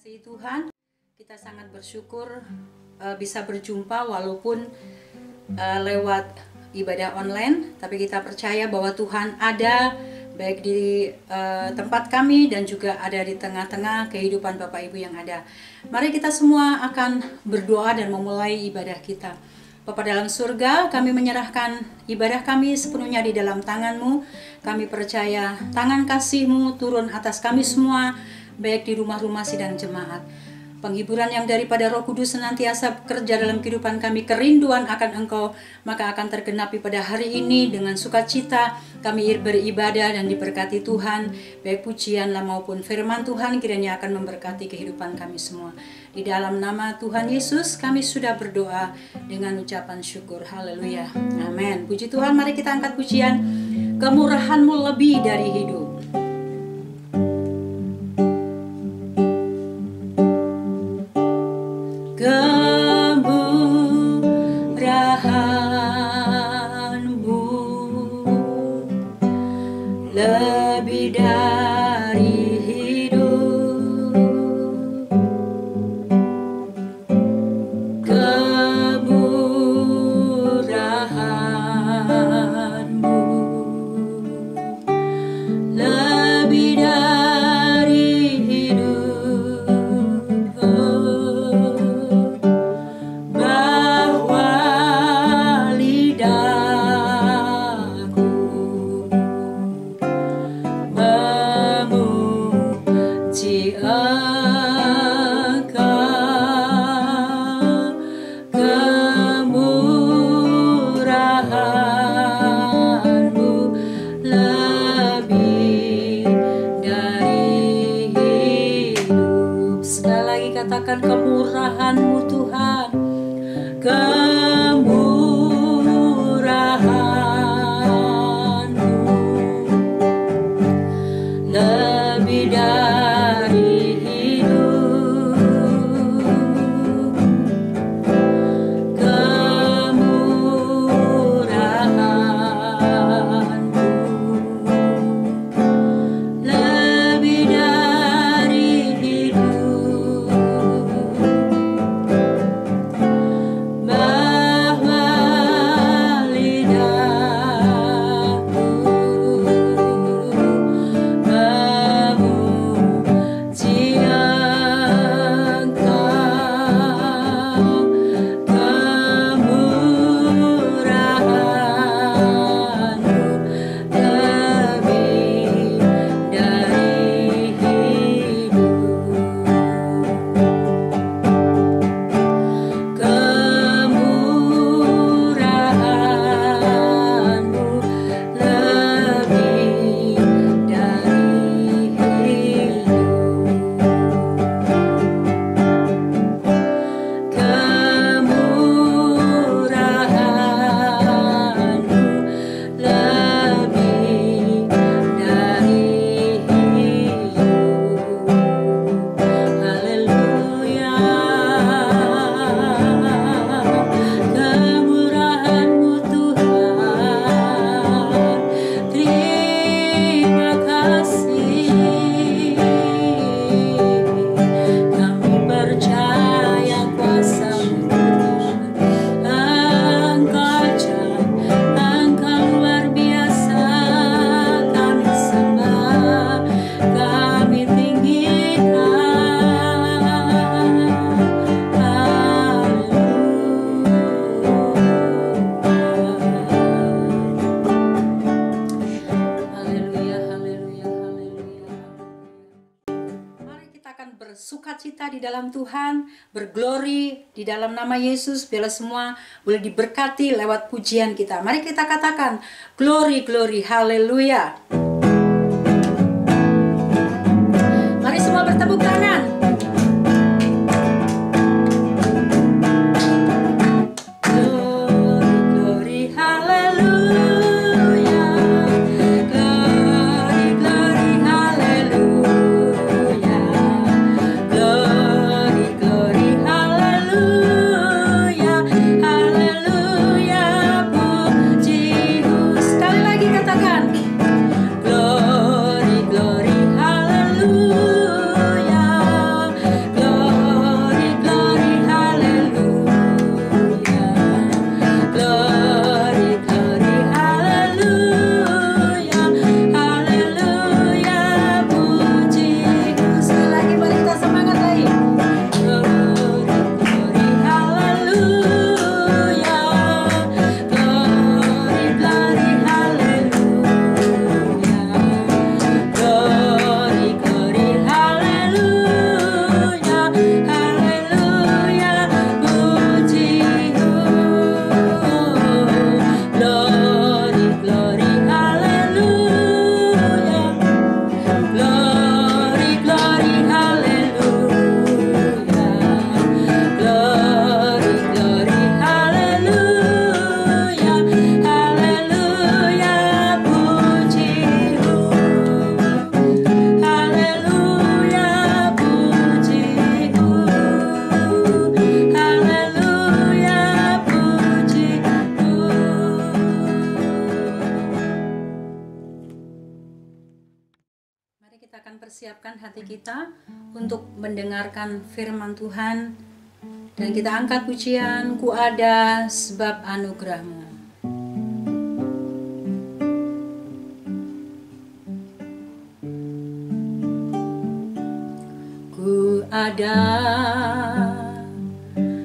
Kasih Tuhan, kita sangat bersyukur bisa berjumpa walaupun lewat ibadah online, tapi kita percaya bahwa Tuhan ada baik di tempat kami dan juga ada di tengah-tengah kehidupan Bapak Ibu yang ada. Mari kita semua akan berdoa dan memulai ibadah kita. Bapa dalam surga, kami menyerahkan ibadah kami sepenuhnya di dalam tangan-Mu. Kami percaya tangan kasih-Mu turun atas kami semua, baik di rumah-rumah sidang jemaat. Penghiburan yang daripada Roh Kudus senantiasa bekerja dalam kehidupan kami, kerinduan akan Engkau, maka akan tergenapi pada hari ini dengan sukacita. Kami beribadah dan diberkati Tuhan, baik pujianlah maupun firman Tuhan kiranya akan memberkati kehidupan kami semua. Di dalam nama Tuhan Yesus kami sudah berdoa dengan ucapan syukur. Haleluya. Amin. Puji Tuhan, mari kita angkat pujian. Kemurahan-Mu lebih dari hidup. Lebih dari hidup, kemurahan-Mu lebih dari hidup, bahwa lidahku memuji Engkau, kemurahan-Mu lebih dari hidup. Sekali lagi katakan kemurahan-Mu Tuhan, kemurahan-Mu lebih dari hidup, kemurahan-Mu lebih dari hidup, bahwa lidahku memuji Engkau, kemurahan-Mu lebih dari hidup, kemurahan-Mu lebih dari hidup, kemurahan-Mu lebih dari hidup. Haleluya. Kemurahan-Mu Tuhan, terima kasih. Kami percaya kuasa-Mu Tuhan, Engkau ajaib, Engkau luar biasa. Kami sembah, kami tinggikan. Haleluya, haleluya, haleluya. Mari kita akan bersukacita di dalam Tuhan, berglori di dalam nama Yesus. Biarlah semua boleh diberkati lewat pujian kita. Mari kita katakan glory, glory, haleluya. Mari semua bertepuk tangan. Glory, glory, haleluya. Glory, glory, haleluya. Glory, glory, haleluya. Haleluya, puji. Sekali lagi katakan hati kita untuk mendengarkan firman Tuhan. Dan kita angkat pujian, ku ada sebab anugerah-Mu. Ku ada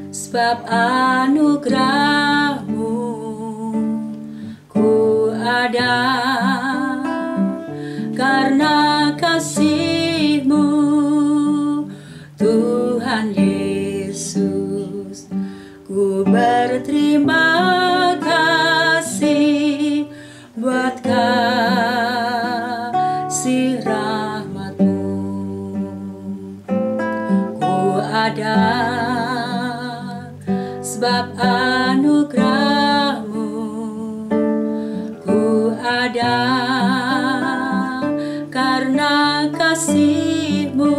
sebab anugerah-Mu. Ku ada karena kasih-Mu, Tuhan Yesus. Ku berterima kasih buat kasih rahmat-Mu. Ku ada sebab anugerah-Mu. Ku ada karena kasih-Mu,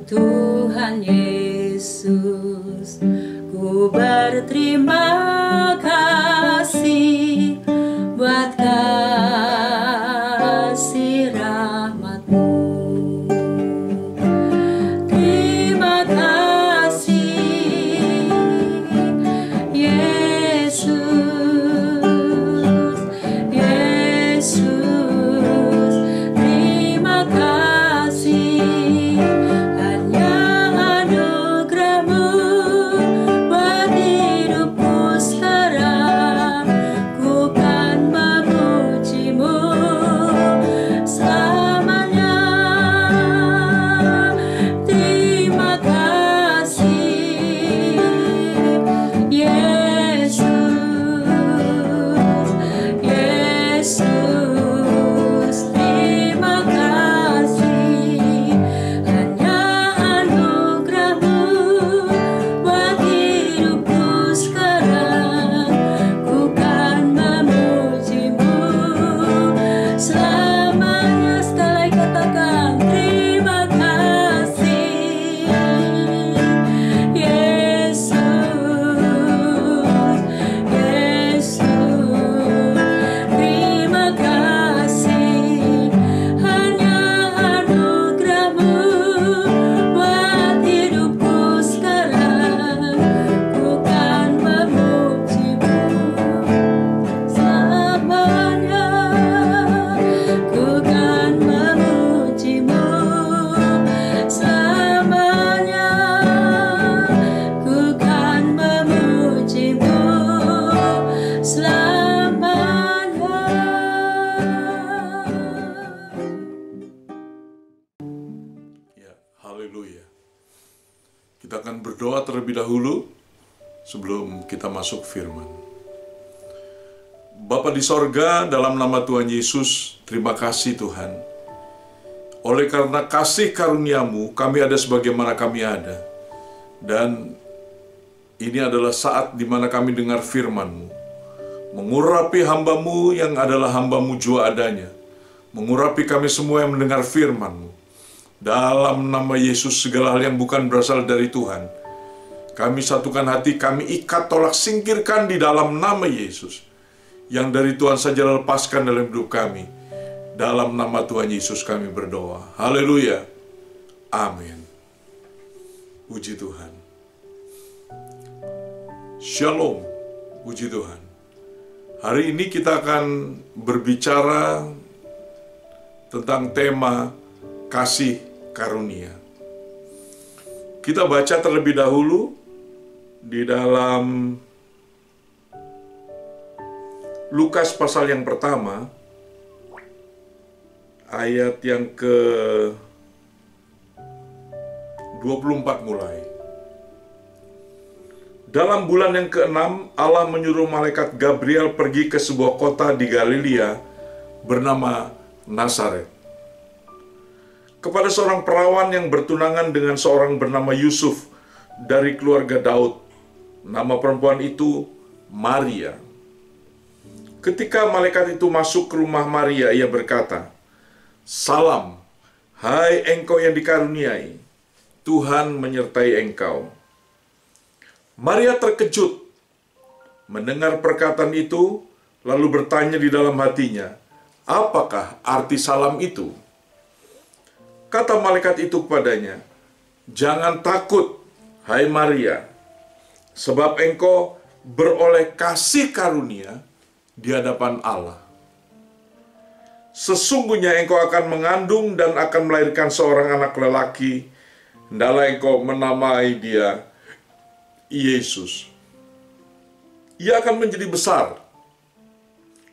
Tuhan Yesus. Ku berterima kasih buat kasih rahmat-Mu. Terima kasih Yesus, Yesus. Terima kasih, hanya anugerah-Mu buat hidupku sekarang. Ku kan memuji-Mu selamanya. Terima kasih Yesus, Yesus. Terima kasih, hanya anugerah-Mu buat hidupku sekarang. Ku kan memuji-Mu selamanya. Sekali katakan terima kasih Yesus, Yesus. Terima kasih, hanya anugerah-Mu buat hidupku sekarang. Ku kan memuji-Mu selamanya. Ku kan memuji-Mu selamanya. Ku kan memuji-Mu selamanya. Ya, haleluya. Kita akan berdoa terlebih dahulu sebelum kita masuk firman. Bapa di sorga, dalam nama Tuhan Yesus, terima kasih Tuhan. Oleh karena kasih karunia-Mu, kami ada sebagaimana kami ada. Dan ini adalah saat di mana kami dengar firman-Mu. Mengurapi hamba-Mu yang adalah hamba-Mu jua adanya. Mengurapi kami semua yang mendengar firman-Mu. Dalam nama Yesus, segala hal yang bukan berasal dari Tuhan, kami satukan hati, kami ikat, tolak, singkirkan di dalam nama Yesus. Yang dari Tuhan saja lepaskan dalam hidup kami. Dalam nama Tuhan Yesus kami berdoa. Haleluya. Amin. Puji Tuhan. Shalom. Puji Tuhan. Hari ini kita akan berbicara tentang tema kasih karunia. Kita baca terlebih dahulu di dalam Lukas pasal yang pertama, ayat yang ke-24 mulai. Dalam bulan yang ke-6, Allah menyuruh malaikat Gabriel pergi ke sebuah kota di Galilea bernama Nazaret, kepada seorang perawan yang bertunangan dengan seorang bernama Yusuf dari keluarga Daud. Nama perempuan itu Maria. Ketika malaikat itu masuk ke rumah Maria, ia berkata, "Salam, hai engkau yang dikaruniai, Tuhan menyertai engkau." Maria terkejut mendengar perkataan itu, lalu bertanya di dalam hatinya, "Apakah arti salam itu?" Kata malaikat itu kepadanya, "Jangan takut, hai Maria, sebab engkau beroleh kasih karunia di hadapan Allah. Sesungguhnya engkau akan mengandung dan akan melahirkan seorang anak lelaki. Hendaklah engkau menamai dia Yesus. Ia akan menjadi besar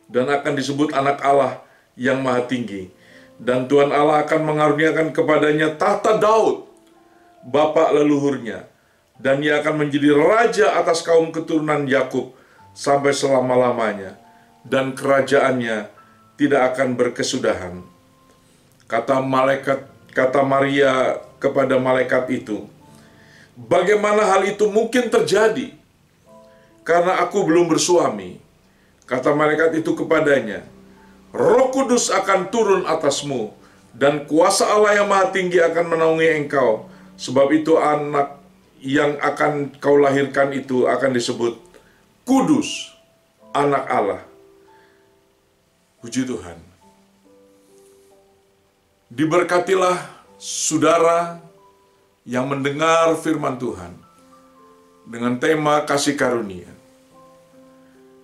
dan akan disebut anak Allah yang Maha Tinggi. Dan Tuhan Allah akan mengaruniakan kepadanya tahta Daud, bapa leluhurnya, dan ia akan menjadi raja atas kaum keturunan Yakub sampai selama-lamanya, dan kerajaannya tidak akan berkesudahan." Kata Maria kepada malaikat itu, "Bagaimana hal itu mungkin terjadi? Karena aku belum bersuami." Kata malaikat itu kepadanya, "Roh Kudus akan turun atasmu, dan kuasa Allah yang Maha Tinggi akan menaungi engkau. Sebab itu anak yang akan kau lahirkan itu akan disebut Kudus, anak Allah." Puji Tuhan. Diberkatilah saudara yang mendengar firman Tuhan dengan tema kasih karunia.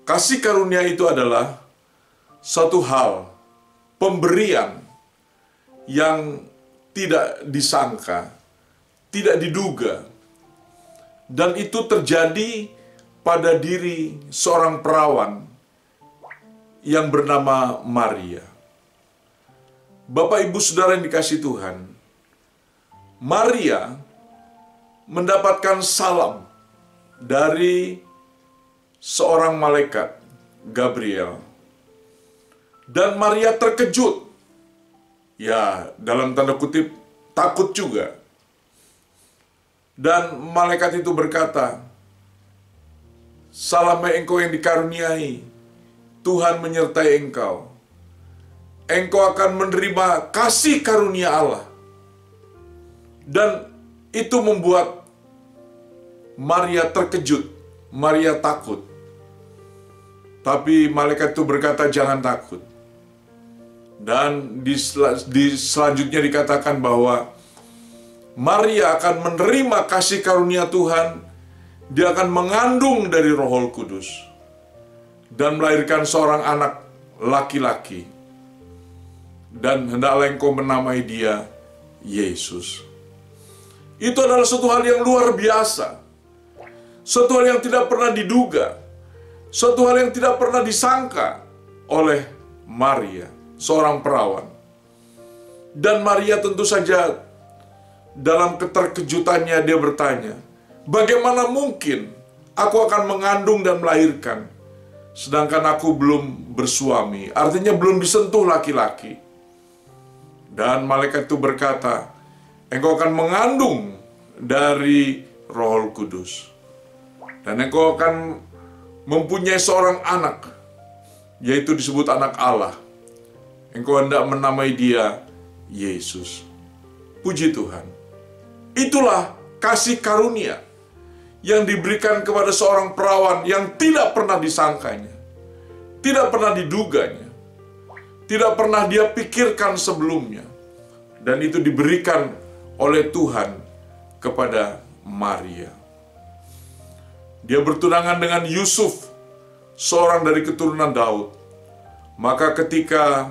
Kasih karunia itu adalah satu hal, pemberian yang tidak disangka, tidak diduga, dan itu terjadi pada diri seorang perawan yang bernama Maria. Bapak Ibu Saudara yang dikasihi Tuhan, Maria mendapatkan salam dari seorang malaikat, Gabriel. Dan Maria terkejut. Ya, dalam tanda kutip, takut juga. Dan malaikat itu berkata, "Salamnya engkau yang dikaruniai, Tuhan menyertai engkau. Engkau akan menerima kasih karunia Allah." Dan itu membuat Maria terkejut, Maria takut. Tapi malaikat itu berkata, "Jangan takut." Dan di selanjutnya dikatakan bahwa Maria akan menerima kasih karunia Tuhan. Dia akan mengandung dari Roh Kudus dan melahirkan seorang anak laki-laki. Dan hendaklah engkau menamai dia Yesus. Itu adalah suatu hal yang luar biasa. Suatu hal yang tidak pernah diduga. Suatu hal yang tidak pernah disangka oleh Maria, seorang perawan. Dan Maria tentu saja dalam keterkejutannya dia bertanya, "Bagaimana mungkin aku akan mengandung dan melahirkan, sedangkan aku belum bersuami?" Artinya belum disentuh laki-laki. Dan malaikat itu berkata, "Engkau akan mengandung dari Roh Kudus. Dan engkau akan mempunyai seorang anak, yaitu disebut anak Allah. Engkau hendak menamai dia Yesus." Puji Tuhan. Itulah kasih karunia yang diberikan kepada seorang perawan yang tidak pernah disangkanya, tidak pernah diduganya, tidak pernah dia pikirkan sebelumnya. Dan itu diberikan oleh Tuhan kepada Maria. Dia bertunangan dengan Yusuf, seorang dari keturunan Daud. Maka ketika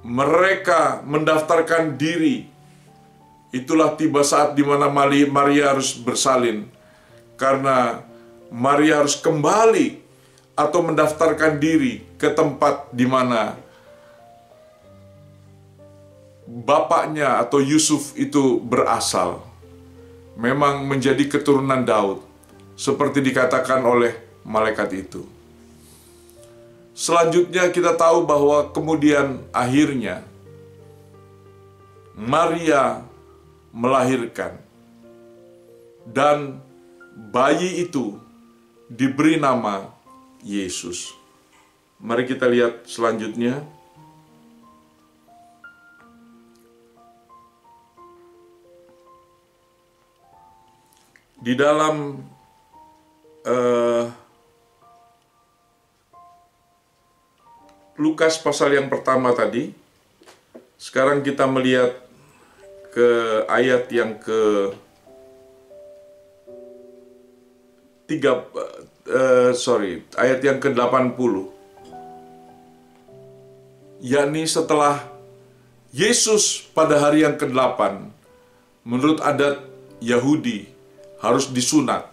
mereka mendaftarkan diri, itulah tiba saat di mana Maria harus bersalin. Karena Maria harus kembali atau mendaftarkan diri ke tempat di mana bapaknya atau Yusuf itu berasal. Memang menjadi keturunan Daud, seperti dikatakan oleh malaikat itu. Selanjutnya kita tahu bahwa kemudian akhirnya Maria melahirkan. Dan bayi itu diberi nama Yesus. Mari kita lihat selanjutnya. Di dalam Lukas pasal yang pertama tadi, Sekarang kita melihat ke ayat yang ayat yang ke-80. Yakni setelah Yesus pada hari yang ke-8, menurut adat Yahudi harus disunat.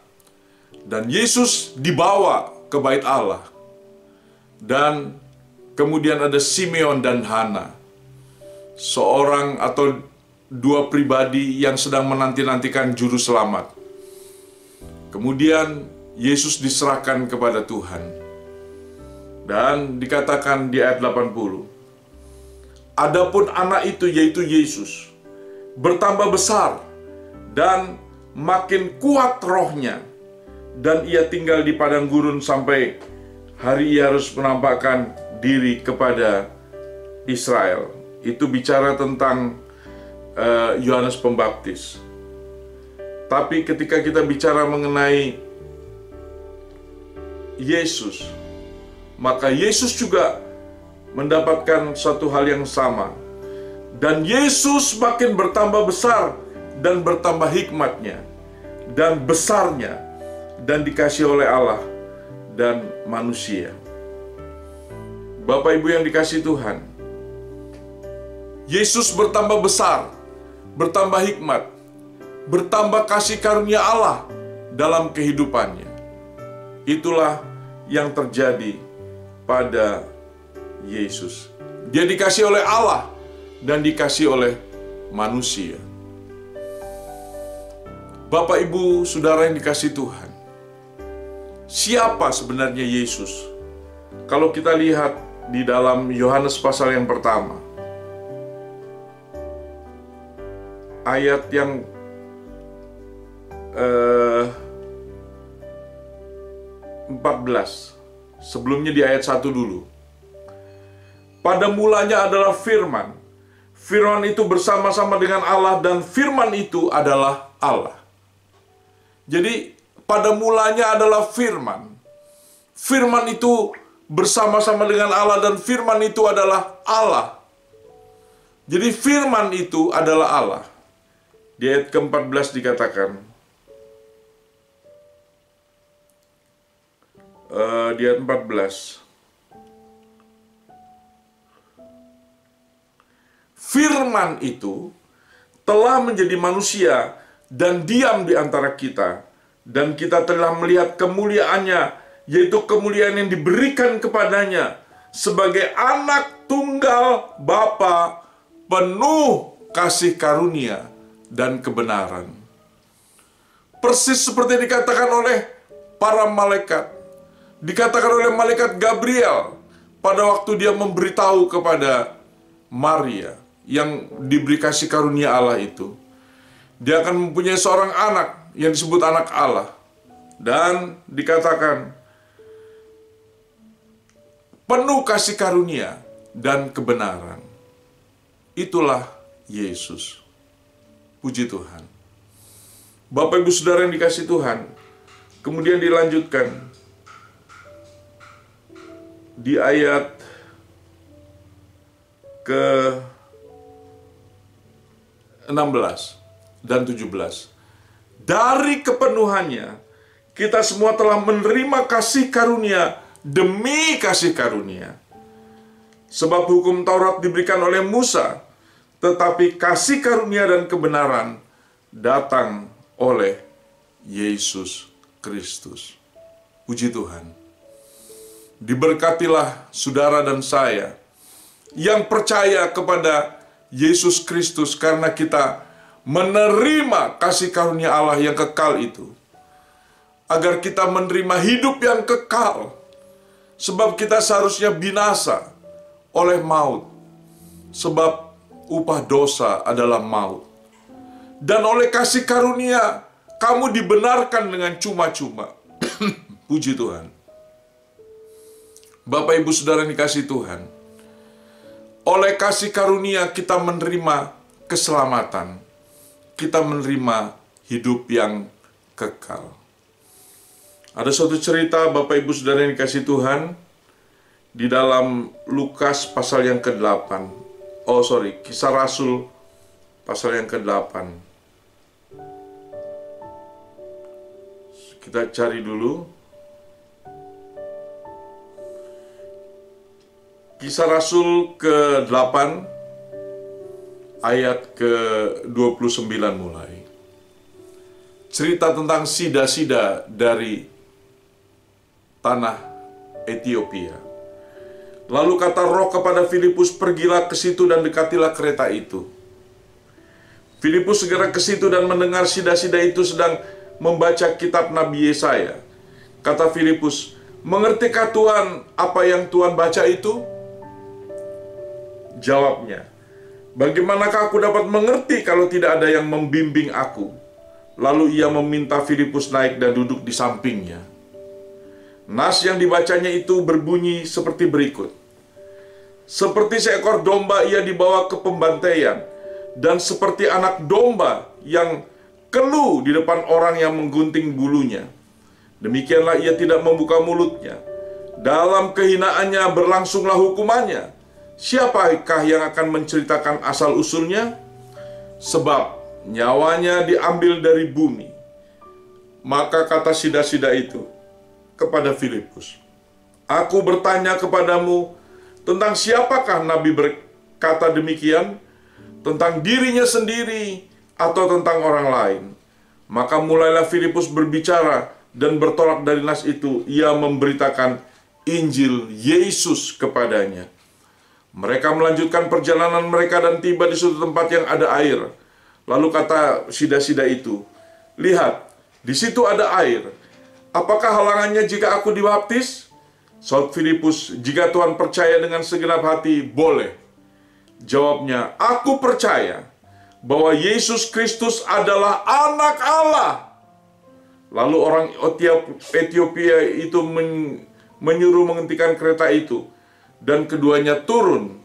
Dan Yesus dibawa ke bait Allah. Dan kemudian ada Simeon dan Hana, seorang atau dua pribadi yang sedang menanti-nantikan juru selamat. Kemudian Yesus diserahkan kepada Tuhan. Dan dikatakan di ayat 80, adapun anak itu, yaitu Yesus, bertambah besar dan makin kuat rohnya, dan ia tinggal di padang gurun sampai hari ia harus menampakkan diri kepada Israel. Itu bicara tentang Yohanes Pembaptis. Tapi ketika kita bicara mengenai Yesus, maka Yesus juga mendapatkan satu hal yang sama. Dan Yesus makin bertambah besar dan bertambah hikmatnya dan besarnya, dan dikasih oleh Allah dan manusia. Bapak Ibu yang dikasihi Tuhan, Yesus bertambah besar, bertambah hikmat, bertambah kasih karunia Allah dalam kehidupannya. Itulah yang terjadi pada Yesus. Dia dikasih oleh Allah dan dikasih oleh manusia. Bapak, Ibu, Saudara yang dikasihi Tuhan, siapa sebenarnya Yesus? Kalau kita lihat di dalam Yohanes pasal yang pertama, ayat yang 14, sebelumnya di ayat 1 dulu. Pada mulanya adalah Firman. Firman itu bersama-sama dengan Allah, dan Firman itu adalah Allah. Jadi pada mulanya adalah Firman. Firman itu bersama-sama dengan Allah, dan Firman itu adalah Allah. Jadi Firman itu adalah Allah. Di ayat ke-14 dikatakan, di ayat 14, Firman itu telah menjadi manusia dan diam di antara kita, dan kita telah melihat kemuliaannya, yaitu kemuliaan yang diberikan kepadanya sebagai anak tunggal Bapa, penuh kasih karunia dan kebenaran. Persis seperti dikatakan oleh para malaikat, dikatakan oleh malaikat Gabriel pada waktu dia memberitahu kepada Maria yang diberi kasih karunia Allah itu, dia akan mempunyai seorang anak yang disebut anak Allah. Dan dikatakan penuh kasih karunia dan kebenaran. Itulah Yesus. Puji Tuhan. Bapak, Ibu, Saudara yang dikasihi Tuhan, kemudian dilanjutkan di ayat ke-16 dan 17. Dari kepenuhannya kita semua telah menerima kasih karunia demi kasih karunia. Sebab hukum Taurat diberikan oleh Musa, tetapi kasih karunia dan kebenaran datang oleh Yesus Kristus. Puji Tuhan. Diberkatilah saudara dan saya yang percaya kepada Yesus Kristus, karena kita menerima kasih karunia Allah yang kekal itu, agar kita menerima hidup yang kekal. Sebab kita seharusnya binasa oleh maut, sebab upah dosa adalah maut. Dan oleh kasih karunia kamu dibenarkan dengan cuma-cuma. Puji Tuhan. Bapak, Ibu, Saudara yang dikasihi Tuhan, oleh kasih karunia kita menerima keselamatan, kita menerima hidup yang kekal. Ada suatu cerita, Bapak, Ibu, Saudara yang dikasihi Tuhan, di dalam Lukas pasal yang ke-8, Kisah Rasul pasal yang ke-8. Kita cari dulu. Kisah Rasul ke-8 ayat ke-29 mulai. Cerita tentang sida-sida dari tanah Ethiopia. Lalu kata Roh kepada Filipus, "Pergilah ke situ dan dekatilah kereta itu." Filipus segera ke situ dan mendengar sida-sida itu sedang membaca kitab Nabi Yesaya. Kata Filipus, "Mengertikah Tuhan apa yang Tuhan baca itu?" Jawabnya, "Bagaimanakah aku dapat mengerti kalau tidak ada yang membimbing aku?" Lalu ia meminta Filipus naik dan duduk di sampingnya. Nas yang dibacanya itu berbunyi seperti berikut. "Seperti seekor domba ia dibawa ke pembantaian, dan seperti anak domba yang keluh di depan orang yang menggunting bulunya. Demikianlah ia tidak membuka mulutnya. Dalam kehinaannya berlangsunglah hukumannya. Siapakah yang akan menceritakan asal-usulnya? Sebab nyawanya diambil dari bumi." Maka kata sida-sida itu kepada Filipus, "Aku bertanya kepadamu, tentang siapakah Nabi berkata demikian? Tentang dirinya sendiri atau tentang orang lain?" Maka mulailah Filipus berbicara, dan bertolak dari nas itu ia memberitakan Injil Yesus kepadanya. Mereka melanjutkan perjalanan mereka dan tiba di suatu tempat yang ada air. Lalu kata sida-sida itu, "Lihat, di situ ada air. Apakah halangannya jika aku dibaptis?" Saud Filipus, "Jika Tuhan percaya dengan segenap hati, boleh." Jawabnya, "Aku percaya bahwa Yesus Kristus adalah Anak Allah." Lalu orang Ethiopia itu menyuruh menghentikan kereta itu, dan keduanya turun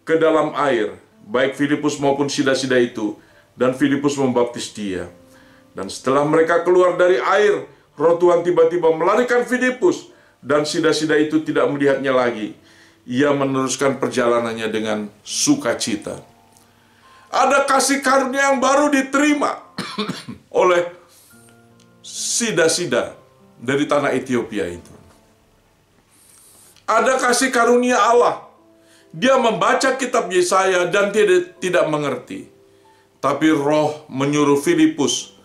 ke dalam air, baik Filipus maupun sida-sida itu, dan Filipus membaptis dia. Dan setelah mereka keluar dari air, Roh Tuhan tiba-tiba melarikan Filipus, dan sida-sida itu tidak melihatnya lagi. Ia meneruskan perjalanannya dengan sukacita. Ada kasih karunia yang baru diterima oleh sida-sida dari tanah Ethiopia itu. Ada kasih karunia Allah. Dia membaca kitab Yesaya dan tidak mengerti. Tapi Roh menyuruh Filipus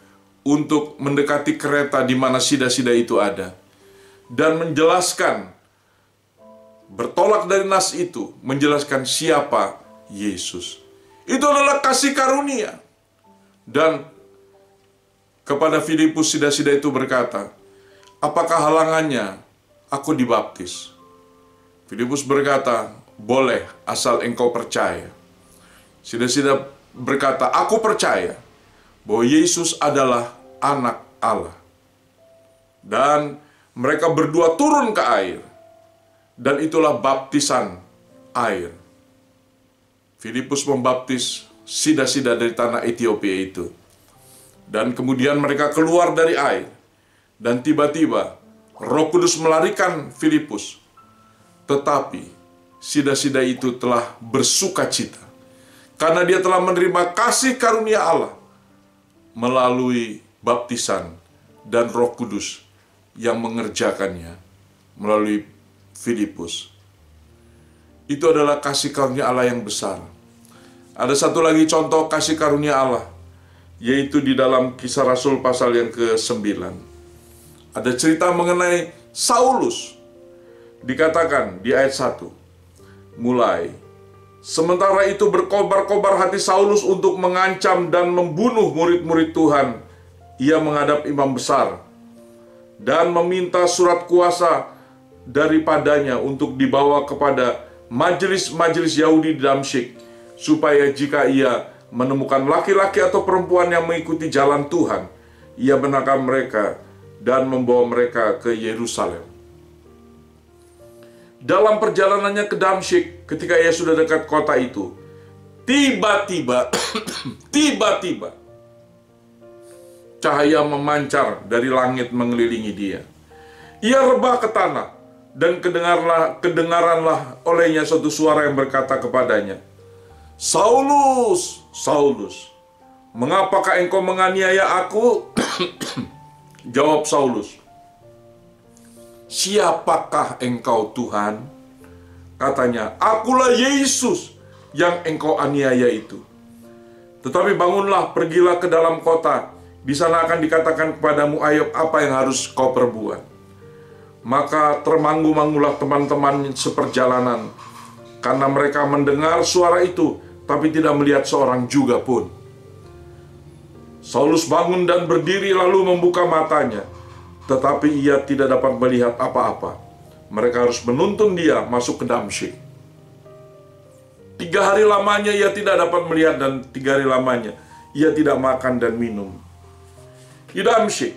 untuk mendekati kereta di mana sida-sida itu ada, dan menjelaskan, bertolak dari nas itu, menjelaskan siapa Yesus. Itu adalah kasih karunia. Dan kepada Filipus sida-sida itu berkata, "Apakah halangannya aku dibaptis?" Filipus berkata, "Boleh, asal engkau percaya." Sida-sida berkata, "Aku percaya bahwa Yesus adalah Anak Allah." Dan mereka berdua turun ke air, dan itulah baptisan air. Filipus membaptis sida-sida dari tanah Ethiopia itu. Dan kemudian mereka keluar dari air, dan tiba-tiba Roh Kudus melarikan Filipus. Tetapi sida-sida itu telah bersukacita karena dia telah menerima kasih karunia Allah melalui baptisan dan Roh Kudus yang mengerjakannya melalui Filipus. Itu adalah kasih karunia Allah yang besar. Ada satu lagi contoh kasih karunia Allah, yaitu di dalam Kisah Rasul pasal yang ke-9. Ada cerita mengenai Saulus. Dikatakan di ayat 1 mulai, "Sementara itu berkobar-kobar hati Saulus untuk mengancam dan membunuh murid-murid Tuhan. Ia menghadap imam besar dan meminta surat kuasa daripadanya untuk dibawa kepada majelis-majelis Yahudi di Damsyik, supaya jika ia menemukan laki-laki atau perempuan yang mengikuti jalan Tuhan, ia menangkap mereka dan membawa mereka ke Yerusalem." Dalam perjalanannya ke Damsyik, ketika ia sudah dekat kota itu, tiba-tiba cahaya memancar dari langit mengelilingi dia. Ia rebah ke tanah, dan kedengaranlah olehnya suatu suara yang berkata kepadanya, "Saulus, Saulus, mengapakah engkau menganiaya aku?" Jawab Saulus, "Siapakah engkau, Tuhan?" Katanya, "Akulah Yesus yang engkau aniaya itu. Tetapi bangunlah, pergilah ke dalam kota. Di sana akan dikatakan kepadamu apa yang harus kau perbuat." Maka termangu-mangulah teman-teman seperjalanan, karena mereka mendengar suara itu, tapi tidak melihat seorang juga pun. Saulus bangun dan berdiri lalu membuka matanya, tetapi ia tidak dapat melihat apa-apa. Mereka harus menuntun dia masuk ke Damsyik. 3 hari lamanya ia tidak dapat melihat, dan 3 hari lamanya ia tidak makan dan minum. Di Damsyik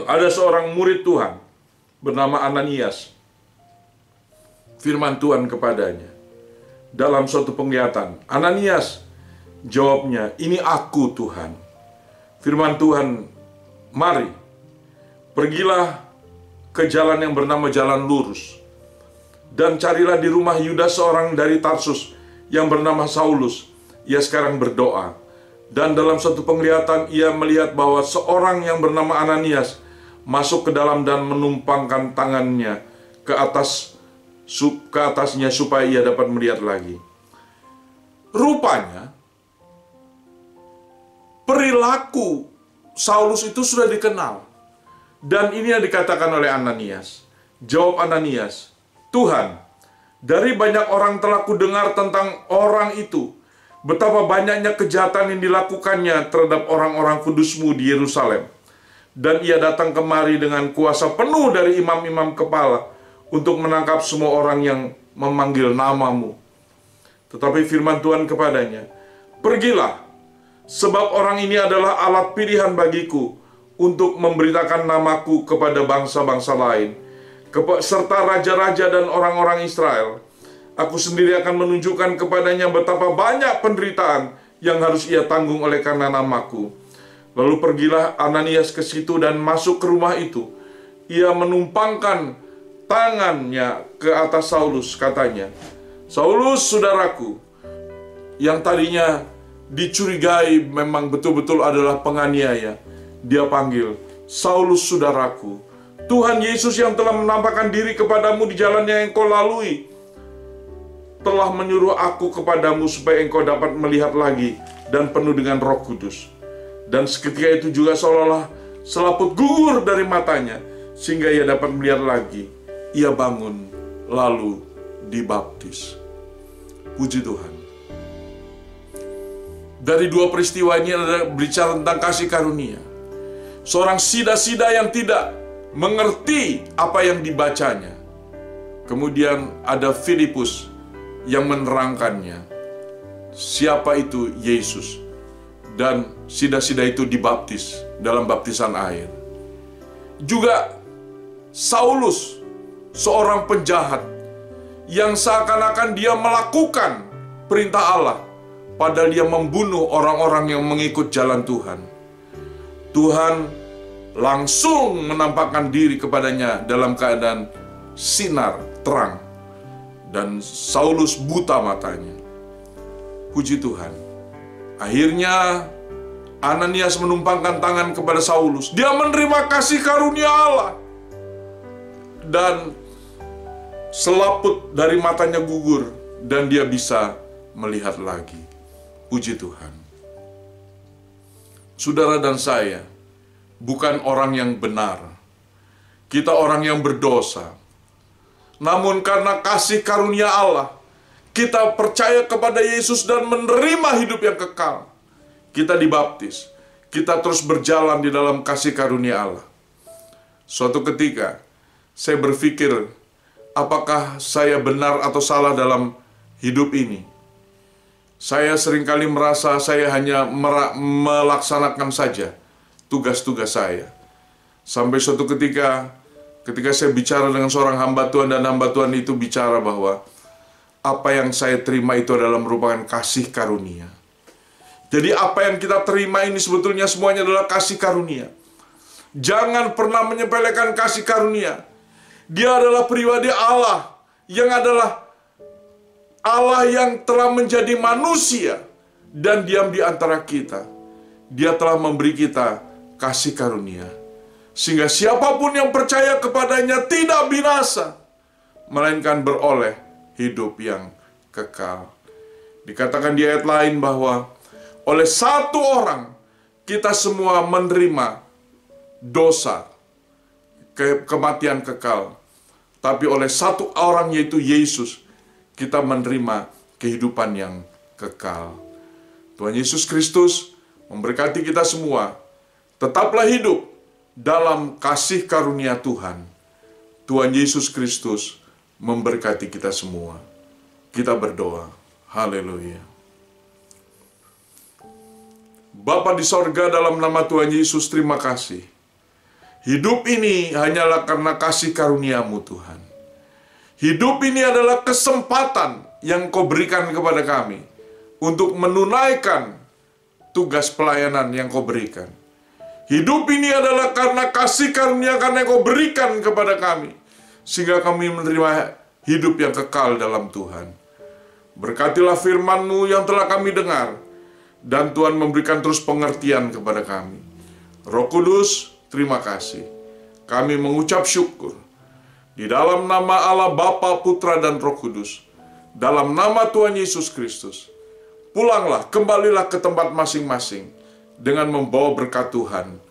ada seorang murid Tuhan bernama Ananias. Firman Tuhan kepadanya dalam suatu penglihatan, "Ananias." Jawabnya, "Ini aku, Tuhan." Firman Tuhan, "Mari, pergilah ke jalan yang bernama Jalan Lurus, dan carilah di rumah Yudas seorang dari Tarsus yang bernama Saulus. Ia sekarang berdoa." Dan dalam suatu penglihatan ia melihat bahwa seorang yang bernama Ananias masuk ke dalam dan menumpangkan tangannya ke atasnya supaya ia dapat melihat lagi. Rupanya perilaku Saulus itu sudah dikenal. Dan ini yang dikatakan oleh Ananias. Jawab Ananias, "Tuhan, dari banyak orang telah kudengar tentang orang itu, betapa banyaknya kejahatan yang dilakukannya terhadap orang-orang kudus-Mu di Yerusalem. Dan ia datang kemari dengan kuasa penuh dari imam-imam kepala untuk menangkap semua orang yang memanggil nama-Mu." Tetapi firman Tuhan kepadanya, "Pergilah, sebab orang ini adalah alat pilihan bagiku untuk memberitakan namaku kepada bangsa-bangsa lain, serta raja-raja dan orang-orang Israel. Aku sendiri akan menunjukkan kepadanya betapa banyak penderitaan yang harus ia tanggung oleh karena namaku." Lalu pergilah Ananias ke situ dan masuk ke rumah itu. Ia menumpangkan tangannya ke atas Saulus, katanya, "Saulus, saudaraku," yang tadinya dicurigai memang betul-betul adalah penganiaya. Dia panggil, "Saulus, saudaraku, Tuhan Yesus yang telah menampakkan diri kepadamu di jalan yang engkau lalui telah menyuruh aku kepadamu supaya engkau dapat melihat lagi dan penuh dengan Roh Kudus." Dan seketika itu juga seolah-olah selaput gugur dari matanya, sehingga ia dapat melihat lagi. Ia bangun, lalu dibaptis. Puji Tuhan. Dari 2 peristiwa ini ada berbicara tentang kasih karunia. Seorang sida-sida yang tidak mengerti apa yang dibacanya. Kemudian ada Filipus yang menerangkannya. Siapa itu Yesus? Dan sida-sida itu dibaptis dalam baptisan air. Juga Saulus, seorang penjahat yang seakan-akan dia melakukan perintah Allah, padahal dia membunuh orang-orang yang mengikut jalan Tuhan. Tuhan langsung menampakkan diri kepadanya dalam keadaan sinar terang, dan Saulus buta matanya. Puji Tuhan. Akhirnya Ananias menumpangkan tangan kepada Saulus. Dia menerima kasih karunia Allah, dan selaput dari matanya gugur, dan dia bisa melihat lagi. Puji Tuhan. Saudara dan saya bukan orang yang benar. Kita orang yang berdosa. Namun karena kasih karunia Allah, kita percaya kepada Yesus dan menerima hidup yang kekal. Kita dibaptis. Kita terus berjalan di dalam kasih karunia Allah. Suatu ketika, saya berpikir, apakah saya benar atau salah dalam hidup ini? Saya seringkali merasa saya hanya melaksanakan saja tugas-tugas saya. Sampai suatu ketika saya bicara dengan seorang hamba Tuhan, dan hamba Tuhan itu bicara bahwa apa yang saya terima itu adalah merupakan kasih karunia. Jadi apa yang kita terima ini sebetulnya semuanya adalah kasih karunia. Jangan pernah menyepelekan kasih karunia. Dia adalah pribadi Allah yang adalah Allah yang telah menjadi manusia dan diam di antara kita. Dia telah memberi kita kasih karunia, sehingga siapapun yang percaya kepadanya tidak binasa, melainkan beroleh hidup yang kekal. Dikatakan di ayat lain bahwa oleh satu orang kita semua menerima dosa, kematian kekal. Tapi oleh satu orang, yaitu Yesus, kita menerima kehidupan yang kekal. Tuhan Yesus Kristus memberkati kita semua. Tetaplah hidup dalam kasih karunia Tuhan. Tuhan Yesus Kristus memberkati kita semua. Kita berdoa. Haleluya. Bapa di sorga, dalam nama Tuhan Yesus, terima kasih. Hidup ini hanyalah karena kasih karunia-Mu, Tuhan. Hidup ini adalah kesempatan yang Kau berikan kepada kami untuk menunaikan tugas pelayanan yang Kau berikan. Hidup ini adalah karena kasih karunia karena Kau berikan kepada kami, sehingga kami menerima hidup yang kekal dalam Tuhan. Berkatilah firman-Mu yang telah kami dengar, dan Tuhan memberikan terus pengertian kepada kami. Roh Kudus, terima kasih. Kami mengucap syukur. Di dalam nama Allah Bapa, Putra, dan Roh Kudus. Dalam nama Tuhan Yesus Kristus. Pulanglah, kembalilah ke tempat masing-masing dengan membawa berkat Tuhan.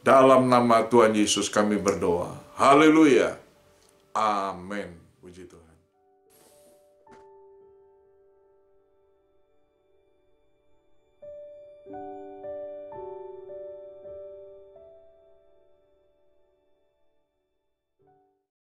Dalam nama Tuhan Yesus kami berdoa. Haleluya. Amin. Puji Tuhan.